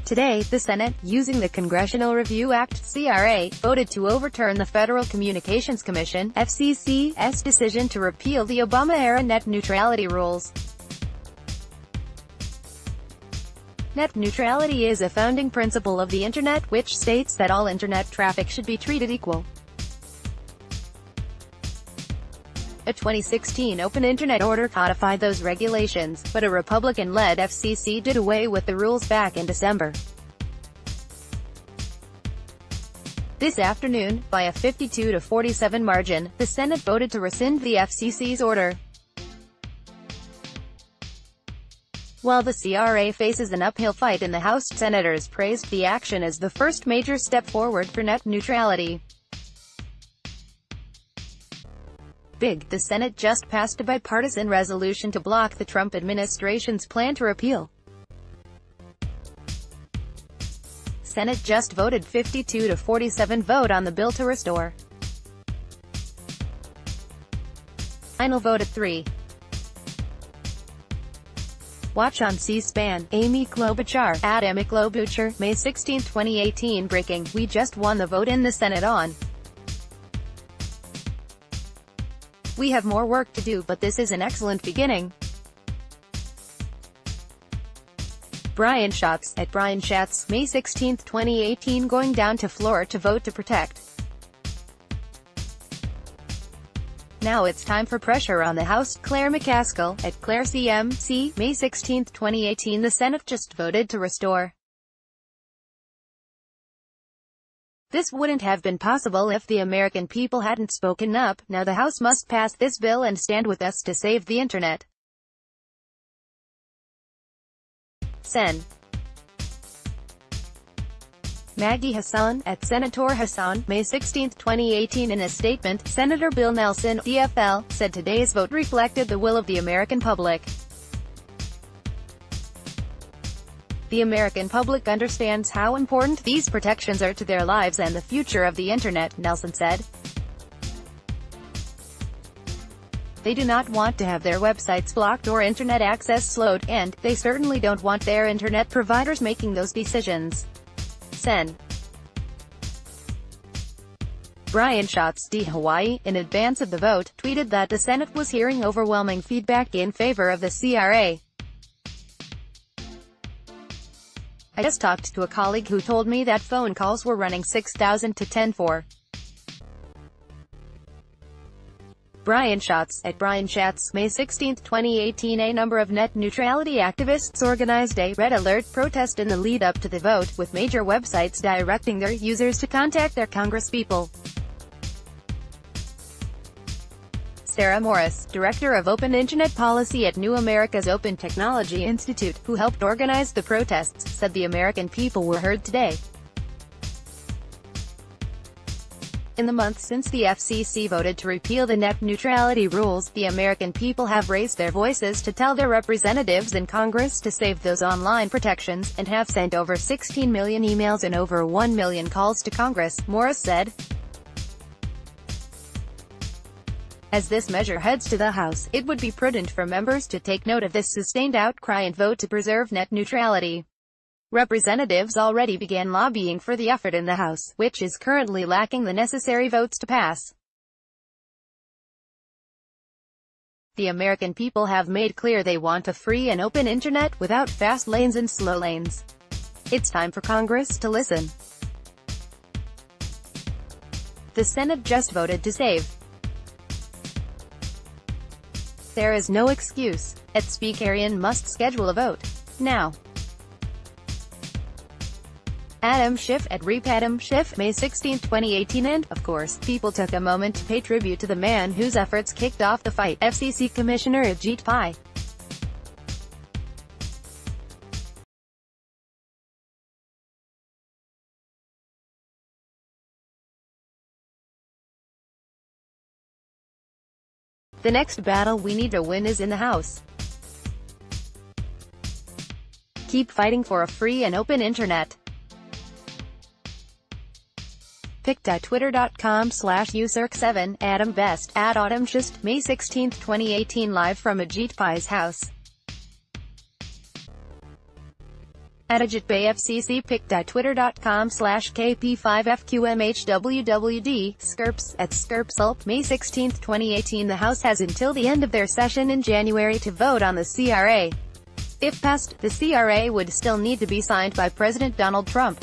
Today, the Senate, using the Congressional Review Act (CRA), voted to overturn the Federal Communications Commission (FCC's) decision to repeal the Obama-era net neutrality rules. Net neutrality is a founding principle of the Internet, which states that all Internet traffic should be treated equal. A 2016 Open Internet order codified those regulations, but a Republican-led FCC did away with the rules back in December. This afternoon, by a 52-47 margin, the Senate voted to rescind the FCC's order. While the CRA faces an uphill fight in the House, senators praised the action as the first major step forward for net neutrality. The Senate just passed a bipartisan resolution to block the Trump administration's plan to repeal. Senate just voted 52-47 vote on the bill to restore. Final vote at 3. Watch on C-SPAN. Amy Klobuchar, May 16, 2018. Breaking: We just won the vote in the Senate on. We have more work to do, but this is an excellent beginning. Brian Schatz, May 16, 2018. Going down to Florida to vote to protect. Now it's time for pressure on the House. Claire McCaskill, CMC, May 16, 2018. The Senate just voted to restore. This wouldn't have been possible if the American people hadn't spoken up. Now the House must pass this bill and stand with us to save the Internet. Sen. Maggie Hassan, Senator Hassan, May 16, 2018. In a statement, Senator Bill Nelson, DFL, said today's vote reflected the will of the American public. The American public understands how important these protections are to their lives and the future of the Internet, Nelson said. They do not want to have their websites blocked or Internet access slowed, and they certainly don't want their Internet providers making those decisions. Sen. Brian Schatz, Hawaii, in advance of the vote, tweeted that the Senate was hearing overwhelming feedback in favor of the CRA. I just talked to a colleague who told me that phone calls were running 6,000 to 10-4. Brian Schatz, May 16, 2018. A number of net neutrality activists organized a red alert protest in the lead-up to the vote, with major websites directing their users to contact their congresspeople. Sarah Morris, Director of Open Internet Policy at New America's Open Technology Institute, who helped organize the protests, said the American people were heard today. In the month since the FCC voted to repeal the net neutrality rules, the American people have raised their voices to tell their representatives in Congress to save those online protections, and have sent over 16 million emails and over 1 million calls to Congress, Morris said. As this measure heads to the House, it would be prudent for members to take note of this sustained outcry and vote to preserve net neutrality. Representatives already began lobbying for the effort in the House, which is currently lacking the necessary votes to pass. The American people have made clear they want a free and open Internet, without fast lanes and slow lanes. It's time for Congress to listen. The Senate just voted to save. There is no excuse. Speakerian must schedule a vote. Now. Adam Schiff, Adam Schiff, May 16, 2018. And, of course, people took a moment to pay tribute to the man whose efforts kicked off the fight, FCC Commissioner Ajit Pai. The next battle we need to win is in the House. Keep fighting for a free and open Internet. pic.twitter.com/ucirc7, Adam Best, @AutumnShist, May 16, 2018. Live from Ajit Pai's house. At Ajit Pai FCC picked at twitter.com/KP5FQMHWWD, Skirps, at Skirpsulp, May 16, 2018. The House has until the end of their session in January to vote on the CRA. If passed, the CRA would still need to be signed by President Donald Trump.